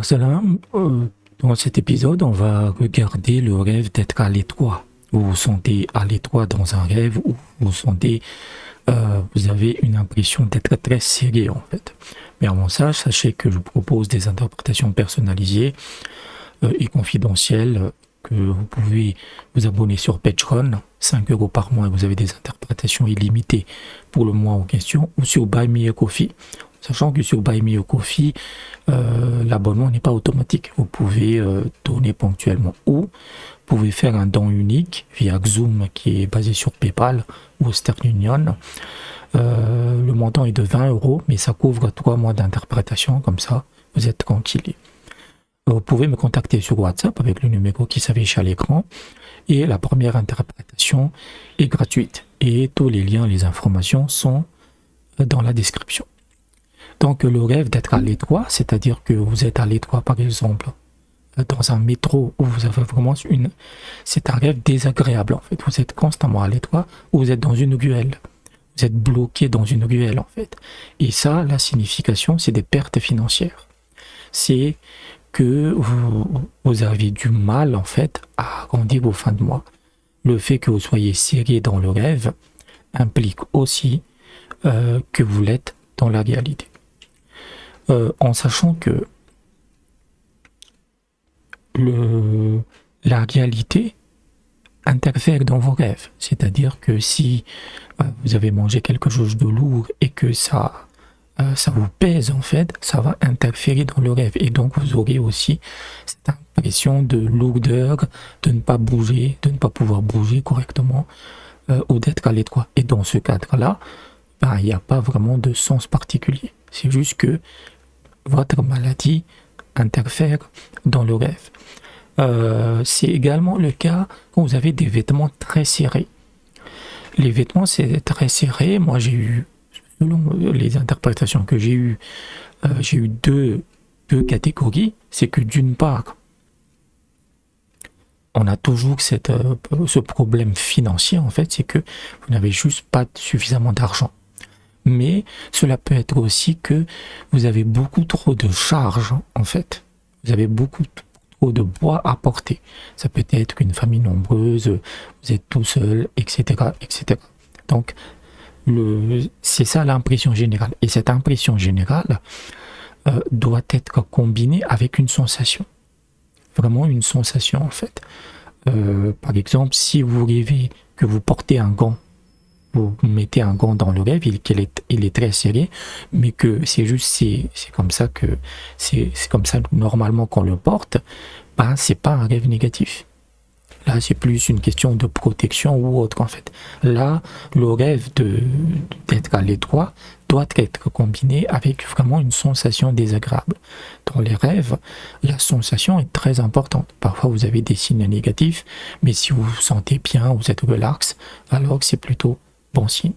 Salam, dans cet épisode, on va regarder le rêve d'être à l'étroit. Vous vous sentez à l'étroit dans un rêve ou vous sentez, vous avez une impression d'être très serré en fait. Mais avant ça, sachez que je propose des interprétations personnalisées et confidentielles que vous pouvez vous abonner sur Patreon, 5 € par mois et vous avez des interprétations illimitées pour le mois en question, ou sur Buy Me a Coffee. Sachant que sur Buy Me a Coffee, l'abonnement n'est pas automatique. Vous pouvez donner ponctuellement ou vous pouvez faire un don unique via Xoom qui est basé sur PayPal ou Western Union. Le montant est de 20 €, mais ça couvre 3 mois d'interprétation, comme ça vous êtes tranquille. Vous pouvez me contacter sur WhatsApp avec le numéro qui s'affiche à l'écran et la première interprétation est gratuite et tous les liens, les informations sont dans la description. Donc le rêve d'être à l'étroit, c'est-à-dire que vous êtes à l'étroit par exemple dans un métro où vous avez vraiment c'est un rêve désagréable en fait. Vous êtes constamment à l'étroit ou vous êtes dans une ruelle. Vous êtes bloqué dans une ruelle en fait. Et ça, la signification, c'est des pertes financières. C'est que vous avez du mal en fait à arrondir vos fins de mois. Le fait que vous soyez serré dans le rêve implique aussi que vous l'êtes dans la réalité. En sachant que la réalité interfère dans vos rêves. C'est-à-dire que si vous avez mangé quelque chose de lourd et que ça vous pèse en fait, ça va interférer dans le rêve. Et donc vous aurez aussi cette impression de lourdeur, de ne pas bouger, de ne pas pouvoir bouger correctement ou d'être à l'étroit. Et dans ce cadre-là, il n'y a pas vraiment de sens particulier. C'est juste que votre maladie interfère dans le rêve. C'est également le cas quand vous avez des vêtements très serrés. Les vêtements, c'est très serré. Moi, j'ai eu, selon les interprétations que j'ai eues, deux catégories. C'est que d'une part, on a toujours ce problème financier, en fait, c'est que vous n'avez juste pas suffisamment d'argent. Mais cela peut être aussi que vous avez beaucoup trop de charges, en fait. Vous avez beaucoup trop de poids à porter. Ça peut être une famille nombreuse, vous êtes tout seul, etc., etc. Donc, c'est ça l'impression générale. Et cette impression générale doit être combinée avec une sensation. Vraiment une sensation, en fait. Par exemple, si vous rêvez que vous portez un gant, vous mettez un gant dans le rêve, il est très serré, mais que c'est comme ça que c'est comme ça normalement qu'on le porte, c'est pas un rêve négatif. Là, c'est plus une question de protection ou autre en fait. Là, le rêve d'être à l'étroit doit être combiné avec vraiment une sensation désagréable. Dans les rêves, la sensation est très importante. Parfois, vous avez des signes négatifs, mais si vous vous sentez bien, vous êtes relax, alors c'est plutôt bon signe.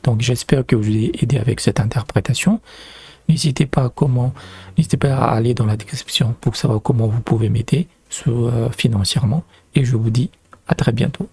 Donc j'espère que je vous ai aidé avec cette interprétation. N'hésitez pas à aller dans la description pour savoir comment vous pouvez m'aider financièrement. Et je vous dis à très bientôt.